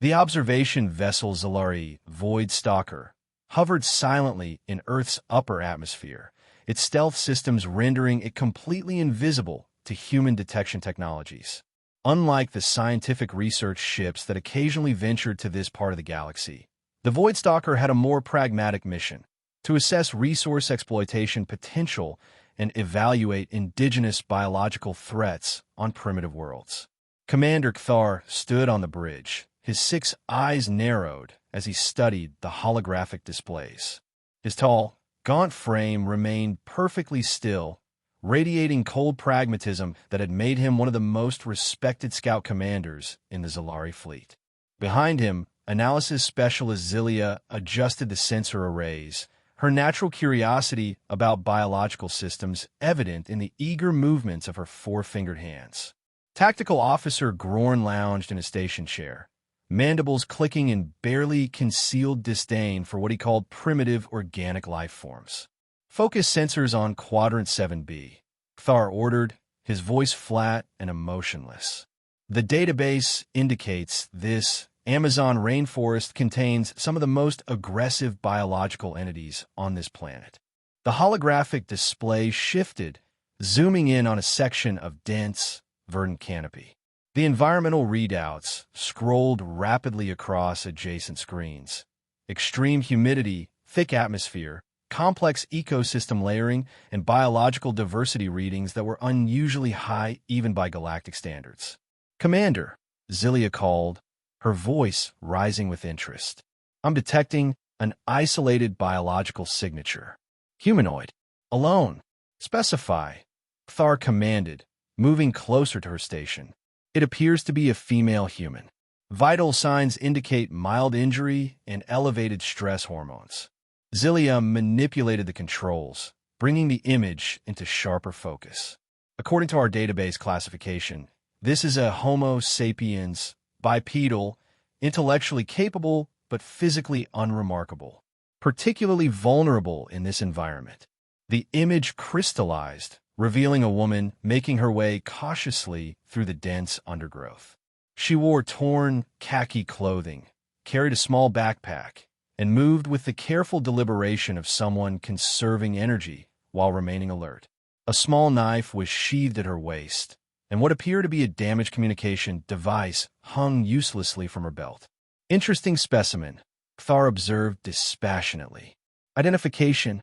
The observation vessel Zalari Void Stalker hovered silently in Earth's upper atmosphere, its stealth systems rendering it completely invisible to human detection technologies. Unlike the scientific research ships that occasionally ventured to this part of the galaxy, the Void Stalker had a more pragmatic mission: to assess resource exploitation potential and evaluate indigenous biological threats on primitive worlds. Commander Kthar stood on the bridge, his 6 eyes narrowed as he studied the holographic displays. His tall, gaunt frame remained perfectly still, radiating cold pragmatism that had made him one of the most respected scout commanders in the Zalari fleet. Behind him, analysis specialist Zilia adjusted the sensor arrays, her natural curiosity about biological systems evident in the eager movements of her 4-fingered hands. Tactical Officer Grorn lounged in a station chair, mandibles clicking in barely concealed disdain for what he called primitive organic life forms. Focus sensors on Quadrant 7B, Kthar ordered, his voice flat and emotionless. The database indicates this Amazon rainforest contains some of the most aggressive biological entities on this planet. The holographic display shifted, zooming in on a section of dense, verdant canopy. The environmental readouts scrolled rapidly across adjacent screens. Extreme humidity, thick atmosphere, complex ecosystem layering, and biological diversity readings that were unusually high even by galactic standards. "Commander," Zilia called, her voice rising with interest. "I'm detecting an isolated biological signature. Humanoid. Alone. Specify," Kthar commanded, moving closer to her station. "It appears to be a female human. Vital signs indicate mild injury and elevated stress hormones." Zilia manipulated the controls, bringing the image into sharper focus. "According to our database classification, this is a Homo sapiens, bipedal, intellectually capable but physically unremarkable, particularly vulnerable in this environment." The image crystallized, revealing a woman making her way cautiously through the dense undergrowth. She wore torn, khaki clothing, carried a small backpack, and moved with the careful deliberation of someone conserving energy while remaining alert. A small knife was sheathed at her waist, and what appeared to be a damaged communication device hung uselessly from her belt. "Interesting specimen," Kthar observed dispassionately. "Identification."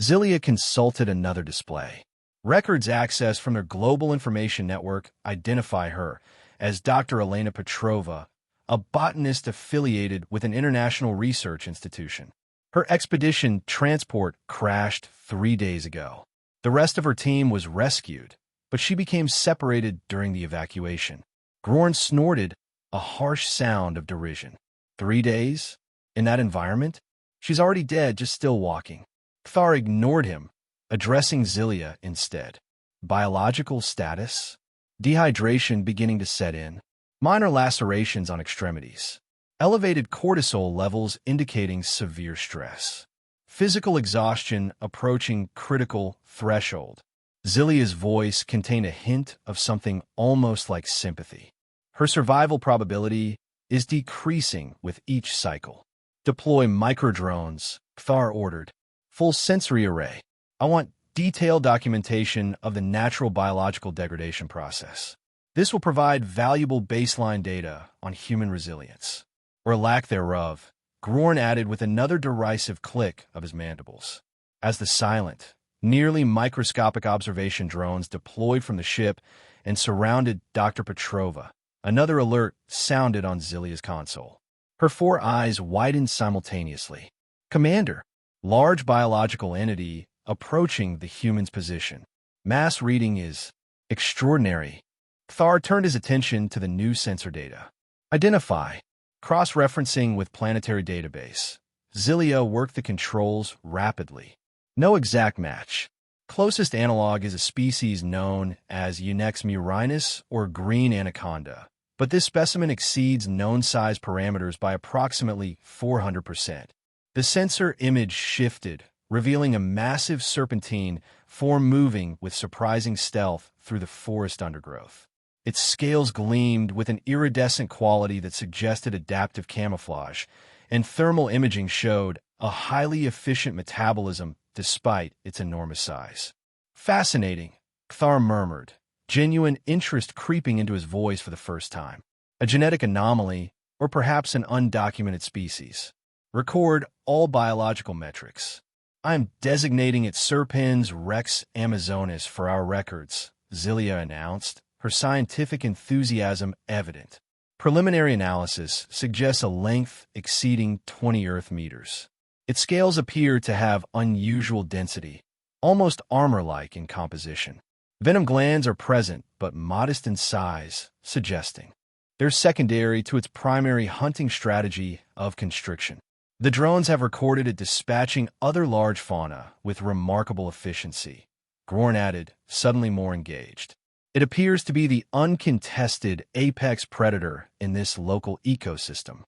Zilia consulted another display. Records accessed from their global information network identify her as Dr. Elena Petrova, a botanist affiliated with an international research institution. Her expedition transport crashed 3 days ago. The rest of her team was rescued, but she became separated during the evacuation. Grorn snorted, a harsh sound of derision. 3 days? In that environment? She's already dead, just still walking. Kthar ignored him, addressing Zilia instead. Biological status? Dehydration beginning to set in. Minor lacerations on extremities. Elevated cortisol levels indicating severe stress. Physical exhaustion approaching critical threshold. Zilia's voice contained a hint of something almost like sympathy. Her survival probability is decreasing with each cycle. "Deploy microdrones," Kthar ordered. "Full sensory array. I want detailed documentation of the natural biological degradation process. This will provide valuable baseline data on human resilience, or lack thereof," Grorn added with another derisive click of his mandibles. As the silent, nearly microscopic observation drones deployed from the ship and surrounded Dr. Petrova, another alert sounded on Zilia's console. Her 4 eyes widened simultaneously. "Commander, large biological entity approaching the human's position. Mass reading is extraordinary." Kthar turned his attention to the new sensor data. "Identify." Cross-referencing with planetary database, Zilia worked the controls rapidly. "No exact match. Closest analog is a species known as Eunex murinus or green anaconda, but this specimen exceeds known size parameters by approximately 400%. The sensor image shifted, revealing a massive serpentine form moving with surprising stealth through the forest undergrowth. Its scales gleamed with an iridescent quality that suggested adaptive camouflage, and thermal imaging showed a highly efficient metabolism despite its enormous size. Fascinating, Kthar murmured, genuine interest creeping into his voice for the first time. A genetic anomaly, or perhaps an undocumented species. Record all biological metrics. I am designating it Serpens rex amazonis for our records, Zilia announced, her scientific enthusiasm evident. Preliminary analysis suggests a length exceeding 20 Earth meters. Its scales appear to have unusual density, almost armor-like in composition. Venom glands are present, but modest in size, suggesting they're secondary to its primary hunting strategy of constriction. The drones have recorded it dispatching other large fauna with remarkable efficiency. Gorn added, suddenly more engaged. It appears to be the uncontested apex predator in this local ecosystem.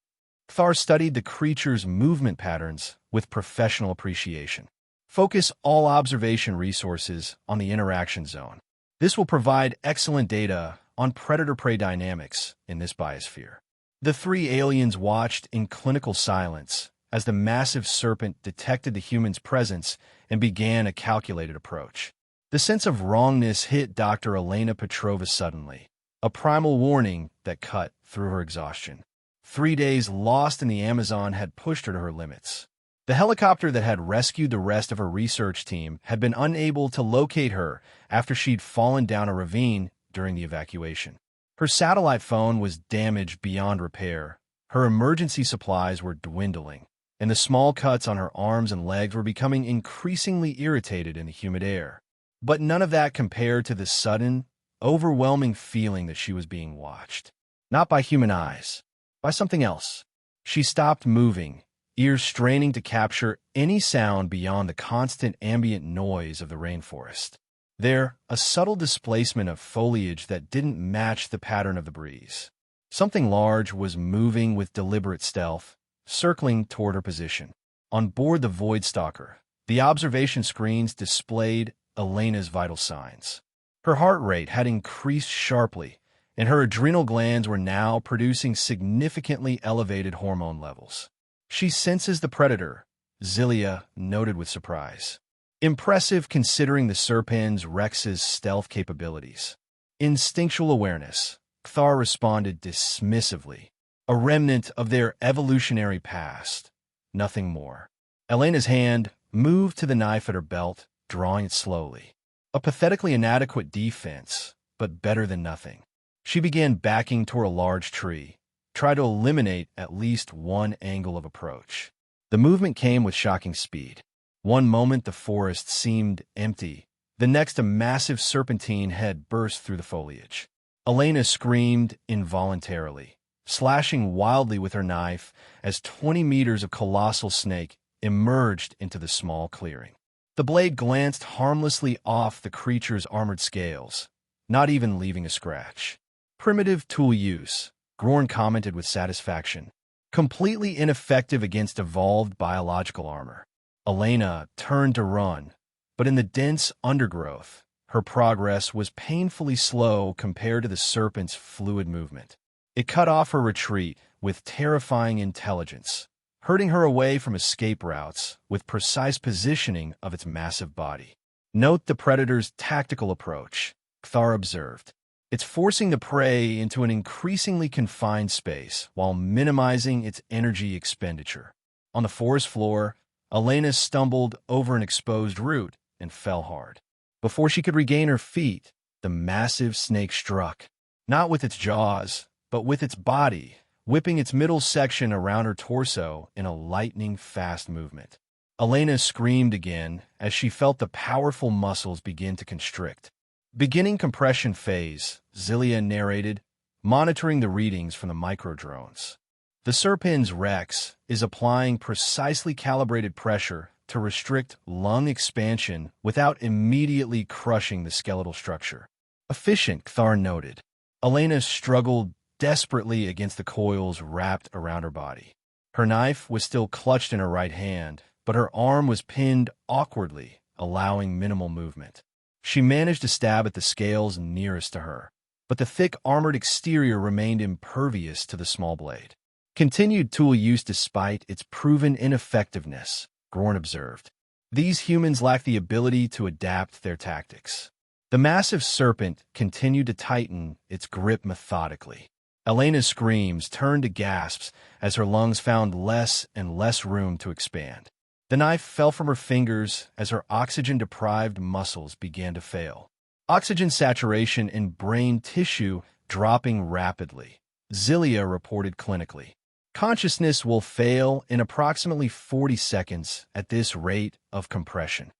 Kthar studied the creature's movement patterns with professional appreciation. Focus all observation resources on the interaction zone. This will provide excellent data on predator-prey dynamics in this biosphere. The three aliens watched in clinical silence as the massive serpent detected the human's presence and began a calculated approach. The sense of wrongness hit Dr. Elena Petrova suddenly, a primal warning that cut through her exhaustion. 3 days lost in the Amazon had pushed her to her limits. The helicopter that had rescued the rest of her research team had been unable to locate her after she'd fallen down a ravine during the evacuation. Her satellite phone was damaged beyond repair, her emergency supplies were dwindling, and the small cuts on her arms and legs were becoming increasingly irritated in the humid air. But none of that compared to the sudden, overwhelming feeling that she was being watched. Not by human eyes, by something else. She stopped moving, ears straining to capture any sound beyond the constant ambient noise of the rainforest. There, a subtle displacement of foliage that didn't match the pattern of the breeze. Something large was moving with deliberate stealth, circling toward her position. On board the Void Stalker, the observation screens displayed Elena's vital signs. Her heart rate had increased sharply, and her adrenal glands were now producing significantly elevated hormone levels. She senses the predator, Zilia noted with surprise. Impressive considering the Serpens Rex's stealth capabilities. Instinctual awareness, Kthar responded dismissively. A remnant of their evolutionary past, nothing more. Elena's hand moved to the knife at her belt, drawing it slowly. A pathetically inadequate defense, but better than nothing. She began backing toward a large tree, tried to eliminate at least one angle of approach. The movement came with shocking speed. One moment the forest seemed empty, the next a massive serpentine head burst through the foliage. Elena screamed involuntarily, slashing wildly with her knife as 20 meters of colossal snake emerged into the small clearing. The blade glanced harmlessly off the creature's armored scales, not even leaving a scratch. Primitive tool use, Gorn commented with satisfaction. Completely ineffective against evolved biological armor. Elena turned to run, but in the dense undergrowth, her progress was painfully slow compared to the serpent's fluid movement. It cut off her retreat with terrifying intelligence, herding her away from escape routes with precise positioning of its massive body. Note the predator's tactical approach, Kthar observed. It's forcing the prey into an increasingly confined space while minimizing its energy expenditure. On the forest floor, Elena stumbled over an exposed root and fell hard. Before she could regain her feet, the massive snake struck, not with its jaws, but with its body, whipping its middle section around her torso in a lightning-fast movement. Elena screamed again as she felt the powerful muscles begin to constrict. Beginning compression phase, Zilia narrated, monitoring the readings from the microdrones. The Serpens Rex is applying precisely calibrated pressure to restrict lung expansion without immediately crushing the skeletal structure. Efficient, Kthar noted. Elena struggled desperately against the coils wrapped around her body. Her knife was still clutched in her right hand, but her arm was pinned awkwardly, allowing minimal movement. She managed to stab at the scales nearest to her. but the thick armored exterior remained impervious to the small blade. Continued tool use despite its proven ineffectiveness, Gorn observed. These humans lack the ability to adapt their tactics. The massive serpent continued to tighten its grip methodically. Elena's screams turned to gasps as her lungs found less and less room to expand. The knife fell from her fingers as her oxygen-deprived muscles began to fail. Oxygen saturation in brain tissue dropping rapidly, Zelia reported clinically. Consciousness will fail in approximately 40 seconds at this rate of compression.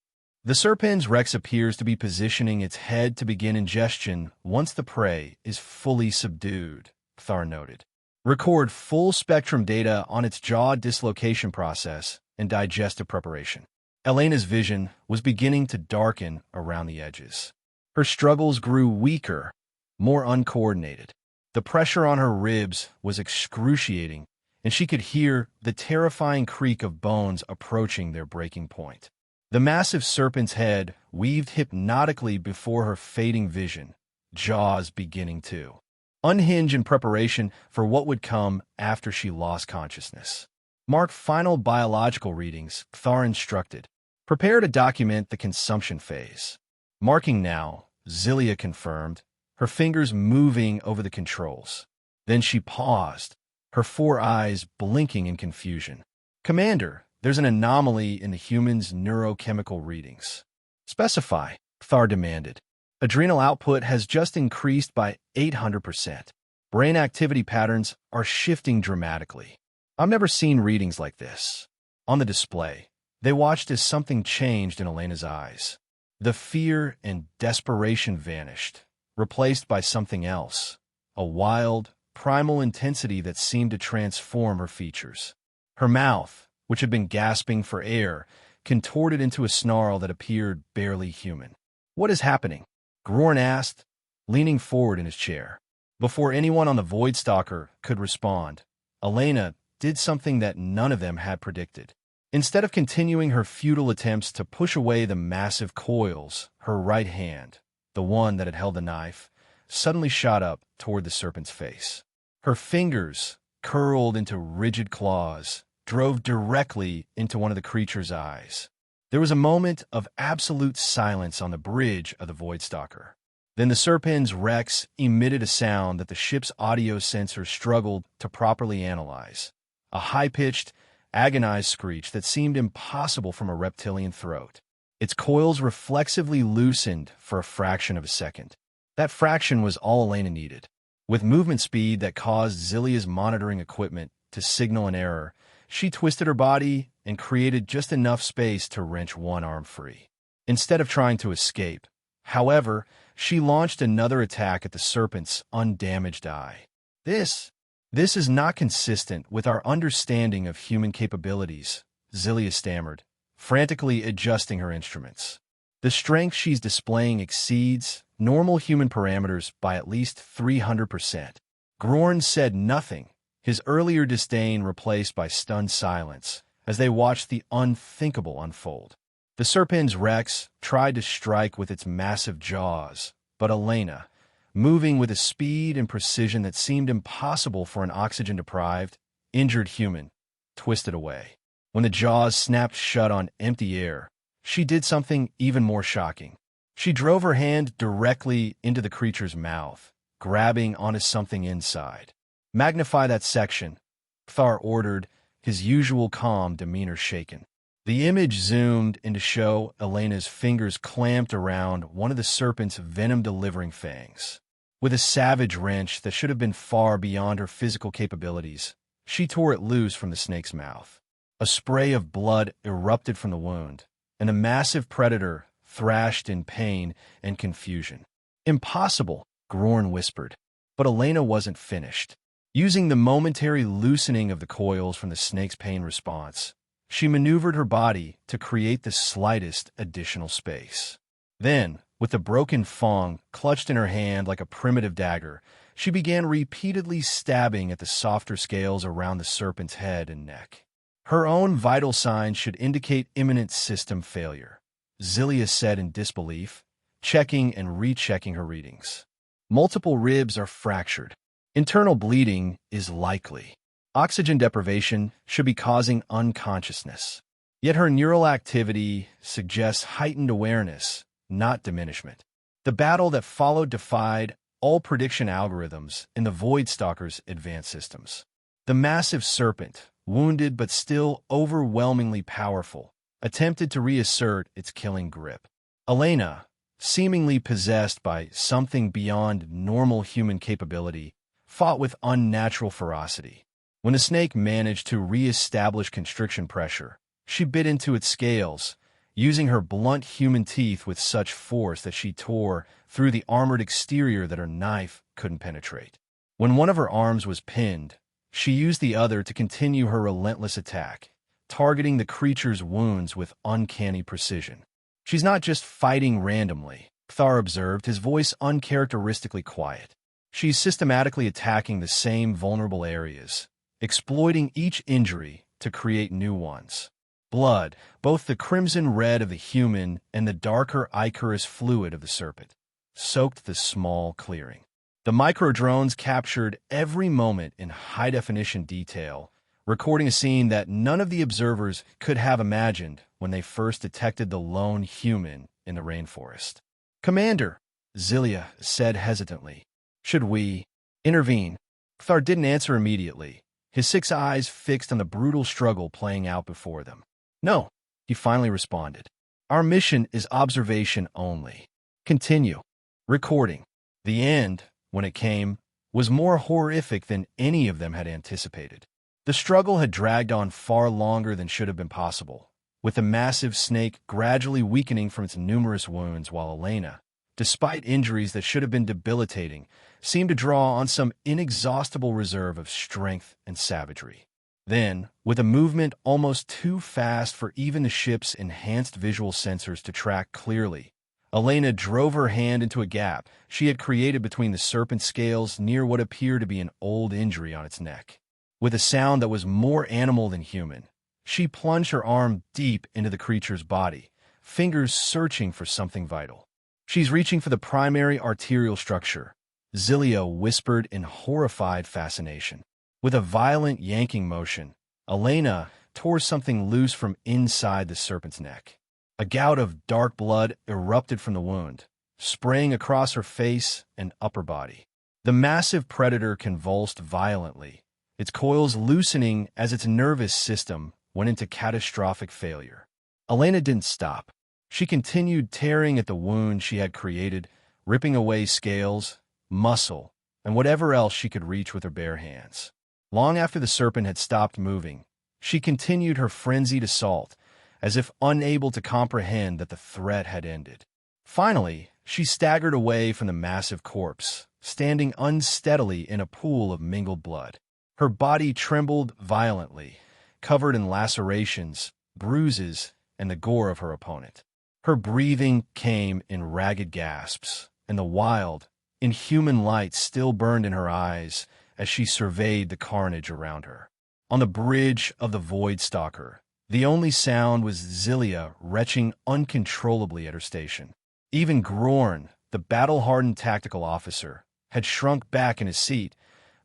The Serpens Rex appears to be positioning its head to begin ingestion once the prey is fully subdued, Thar noted. Record full-spectrum data on its jaw dislocation process and digestive preparation. Elena's vision was beginning to darken around the edges. Her struggles grew weaker, more uncoordinated. The pressure on her ribs was excruciating, and she could hear the terrifying creak of bones approaching their breaking point. The massive serpent's head weaved hypnotically before her fading vision, jaws beginning to unhinge in preparation for what would come after she lost consciousness. Mark final biological readings, Thar instructed. Prepare to document the consumption phase. Marking now, Zelia confirmed, her fingers moving over the controls. Then she paused, her 4 eyes blinking in confusion. Commander, there's an anomaly in the human's neurochemical readings. Specify, Thar demanded. Adrenal output has just increased by 800%. Brain activity patterns are shifting dramatically. I've never seen readings like this. On the display, they watched as something changed in Elena's eyes. The fear and desperation vanished, replaced by something else, a wild, primal intensity that seemed to transform her features. Her mouth, which had been gasping for air, contorted into a snarl that appeared barely human. What is happening? Gorn asked, leaning forward in his chair. Before anyone on the Voidstalker could respond, Elena did something that none of them had predicted. Instead of continuing her futile attempts to push away the massive coils, her right hand, the one that had held the knife, suddenly shot up toward the serpent's face. Her fingers, curled into rigid claws, drove directly into one of the creature's eyes. There was a moment of absolute silence on the bridge of the Voidstalker. Then the Serpens Rex emitted a sound that the ship's audio sensor struggled to properly analyze. A high-pitched, agonized screech that seemed impossible from a reptilian throat. Its coils reflexively loosened for a fraction of a second. That fraction was all Elena needed. With movement speed that caused Zelia's monitoring equipment to signal an error, she twisted her body and created just enough space to wrench one arm free. Instead of trying to escape, however, she launched another attack at the serpent's undamaged eye. This is not consistent with our understanding of human capabilities, Zelia stammered, frantically adjusting her instruments. The strength she's displaying exceeds normal human parameters by at least 300%. Gorn said nothing, his earlier disdain replaced by stunned silence as they watched the unthinkable unfold. The Serpens Rex tried to strike with its massive jaws, but Elena, moving with a speed and precision that seemed impossible for an oxygen-deprived, injured human, twisted away. When the jaws snapped shut on empty air, she did something even more shocking. She drove her hand directly into the creature's mouth, grabbing onto something inside. Magnify that section, Thar ordered, his usual calm demeanor shaken. The image zoomed in to show Elena's fingers clamped around one of the serpent's venom-delivering fangs. With a savage wrench that should have been far beyond her physical capabilities, she tore it loose from the snake's mouth. A spray of blood erupted from the wound, and the massive predator thrashed in pain and confusion. Impossible, Gorn whispered, but Elena wasn't finished. Using the momentary loosening of the coils from the snake's pain response, she maneuvered her body to create the slightest additional space. Then, with the broken fang clutched in her hand like a primitive dagger, she began repeatedly stabbing at the softer scales around the serpent's head and neck. Her own vital signs should indicate imminent system failure, Zelia said in disbelief, checking and rechecking her readings. Multiple ribs are fractured. Internal bleeding is likely. Oxygen deprivation should be causing unconsciousness. Yet her neural activity suggests heightened awareness, not diminishment. The battle that followed defied all prediction algorithms in the Void Stalker's advanced systems. The massive serpent, wounded but still overwhelmingly powerful, attempted to reassert its killing grip. Elena, seemingly possessed by something beyond normal human capability, fought with unnatural ferocity. When the snake managed to re-establish constriction pressure, she bit into its scales, using her blunt human teeth with such force that she tore through the armored exterior that her knife couldn't penetrate. When one of her arms was pinned, she used the other to continue her relentless attack, targeting the creature's wounds with uncanny precision. She's not just fighting randomly, Thar observed, his voice uncharacteristically quiet. She's systematically attacking the same vulnerable areas, exploiting each injury to create new ones. Blood, both the crimson red of the human and the darker ichorous fluid of the serpent, soaked the small clearing. The micro-drones captured every moment in high-definition detail, recording a scene that none of the observers could have imagined when they first detected the lone human in the rainforest. "Commander," Zilia said hesitantly, "should we intervene?" Thar didn't answer immediately, his 6 eyes fixed on the brutal struggle playing out before them. "No," he finally responded. "Our mission is observation only. Continue." Recording. The end, when it came, was more horrific than any of them had anticipated. The struggle had dragged on far longer than should have been possible, with the massive snake gradually weakening from its numerous wounds, while Elena, despite injuries that should have been debilitating, seemed to draw on some inexhaustible reserve of strength and savagery. Then, with a movement almost too fast for even the ship's enhanced visual sensors to track clearly, Elena drove her hand into a gap she had created between the serpent scales near what appeared to be an old injury on its neck. With a sound that was more animal than human, she plunged her arm deep into the creature's body, fingers searching for something vital. "She's reaching for the primary arterial structure," Zilia whispered in horrified fascination. With a violent yanking motion, Elena tore something loose from inside the serpent's neck. A gout of dark blood erupted from the wound, spraying across her face and upper body. The massive predator convulsed violently, its coils loosening as its nervous system went into catastrophic failure. Elena didn't stop. She continued tearing at the wound she had created, ripping away scales, muscle, and whatever else she could reach with her bare hands. Long after the serpent had stopped moving, she continued her frenzied assault, as if unable to comprehend that the threat had ended. Finally, she staggered away from the massive corpse, standing unsteadily in a pool of mingled blood. Her body trembled violently, covered in lacerations, bruises, and the gore of her opponent. Her breathing came in ragged gasps, and the wild, inhuman light still burned in her eyes as she surveyed the carnage around her. On the bridge of the Void Stalker, the only sound was Zilia retching uncontrollably at her station. Even Grorn, the battle-hardened tactical officer, had shrunk back in his seat,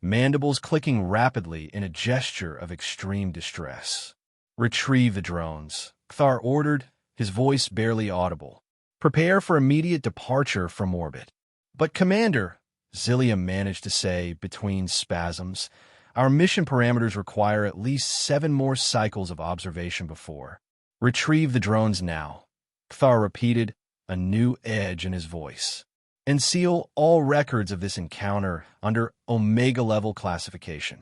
mandibles clicking rapidly in a gesture of extreme distress. "Retrieve the drones," Thar ordered, his voice barely audible. "Prepare for immediate departure from orbit." "But, Commander," Zilia managed to say between spasms, "our mission parameters require at least 7 more cycles of observation before." "Retrieve the drones now," Thar repeated, a new edge in his voice. "And seal all records of this encounter under Omega-level classification."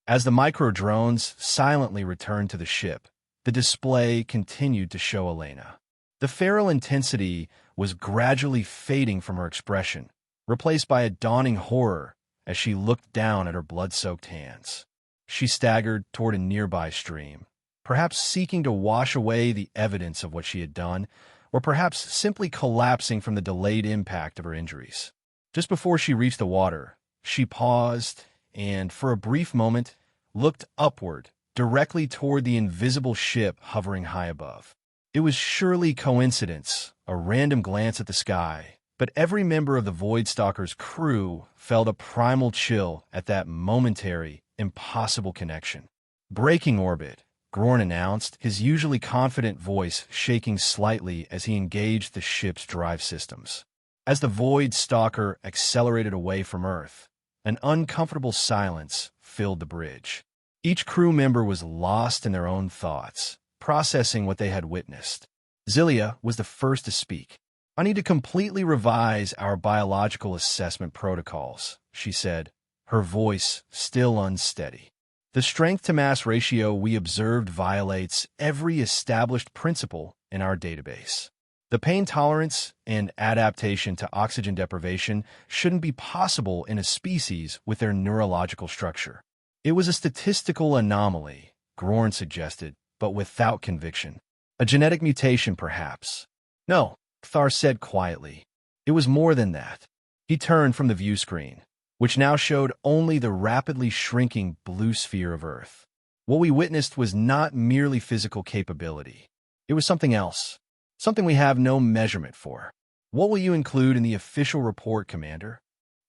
As the micro-drones silently returned to the ship, the display continued to show Elena. The feral intensity was gradually fading from her expression, replaced by a dawning horror as she looked down at her blood-soaked hands. She staggered toward a nearby stream, perhaps seeking to wash away the evidence of what she had done, or perhaps simply collapsing from the delayed impact of her injuries. Just before she reached the water, she paused and, for a brief moment, looked upward, directly toward the invisible ship hovering high above. It was surely coincidence, a random glance at the sky, But every member of the Voidstalker's crew felt a primal chill at that momentary, impossible connection. "Breaking orbit," Grorn announced, his usually confident voice shaking slightly as he engaged the ship's drive systems. As the Voidstalker accelerated away from Earth, an uncomfortable silence filled the bridge. Each crew member was lost in their own thoughts, processing what they had witnessed. Zilia was the first to speak. "I need to completely revise our biological assessment protocols," she said, her voice still unsteady. "The strength-to-mass ratio we observed violates every established principle in our database. The pain tolerance and adaptation to oxygen deprivation shouldn't be possible in a species with their neurological structure." "It was a statistical anomaly," Grorn suggested, but without conviction. "A genetic mutation, perhaps." "No," Thar said quietly. "It was more than that." He turned from the view screen, which now showed only the rapidly shrinking blue sphere of Earth. "What we witnessed was not merely physical capability. It was something else, something we have no measurement for." "What will you include in the official report, Commander?"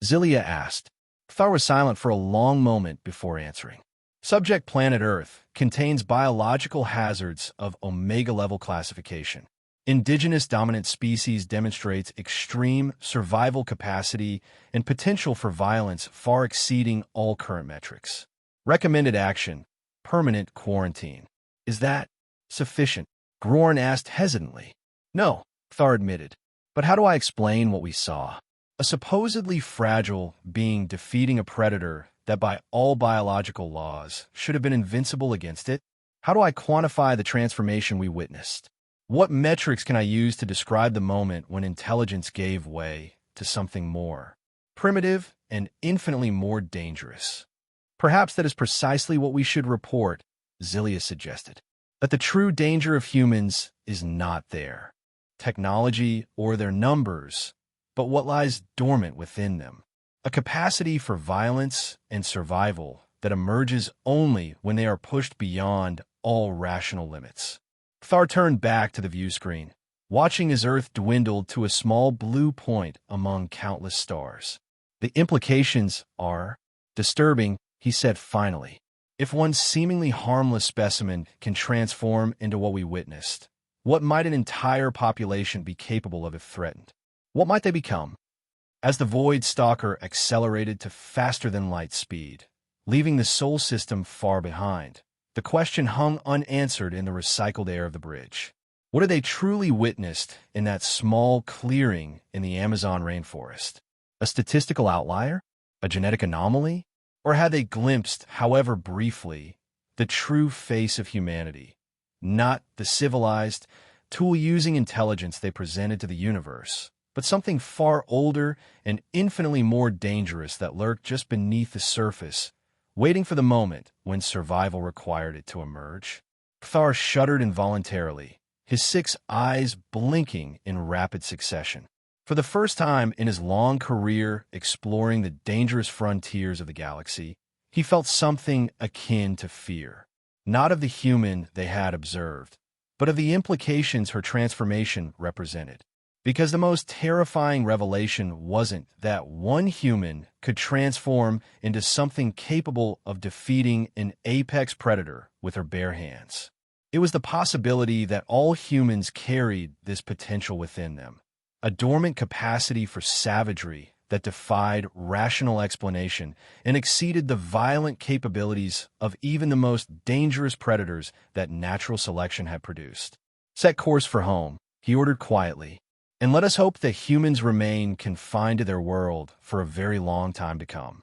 Zilia asked. Thar was silent for a long moment before answering. "Subject Planet Earth contains biological hazards of Omega-level classification. Indigenous dominant species demonstrates extreme survival capacity and potential for violence far exceeding all current metrics. Recommended action, permanent quarantine." "Is that sufficient?" Grorn asked hesitantly. "No," Thar admitted. "But how do I explain what we saw? A supposedly fragile being defeating a predator that by all biological laws should have been invincible against it? How do I quantify the transformation we witnessed? What metrics can I use to describe the moment when intelligence gave way to something more primitive and infinitely more dangerous?" "Perhaps that is precisely what we should report," Zilia suggested. "That the true danger of humans is not there, technology or their numbers, but what lies dormant within them. A capacity for violence and survival that emerges only when they are pushed beyond all rational limits." Thar turned back to the view screen, watching as Earth dwindled to a small blue point among countless stars. "The implications are disturbing," he said finally. "If one seemingly harmless specimen can transform into what we witnessed, what might an entire population be capable of if threatened? What might they become?" As the Voidstalker accelerated to faster-than-light speed, leaving the Sol system far behind, the question hung unanswered in the recycled air of the bridge. What had they truly witnessed in that small clearing in the Amazon rainforest? A statistical outlier? A genetic anomaly? Or had they glimpsed, however briefly, the true face of humanity? Not the civilized, tool-using intelligence they presented to the universe, but something far older and infinitely more dangerous that lurked just beneath the surface, waiting for the moment when survival required it to emerge. Thar shuddered involuntarily, his 6 eyes blinking in rapid succession. For the first time in his long career exploring the dangerous frontiers of the galaxy, he felt something akin to fear, not of the human they had observed, but of the implications her transformation represented. Because the most terrifying revelation wasn't that one human could transform into something capable of defeating an apex predator with her bare hands. It was the possibility that all humans carried this potential within them, a dormant capacity for savagery that defied rational explanation and exceeded the violent capabilities of even the most dangerous predators that natural selection had produced. "Set course for home," he ordered quietly. "And let us hope that humans remain confined to their world for a very long time to come."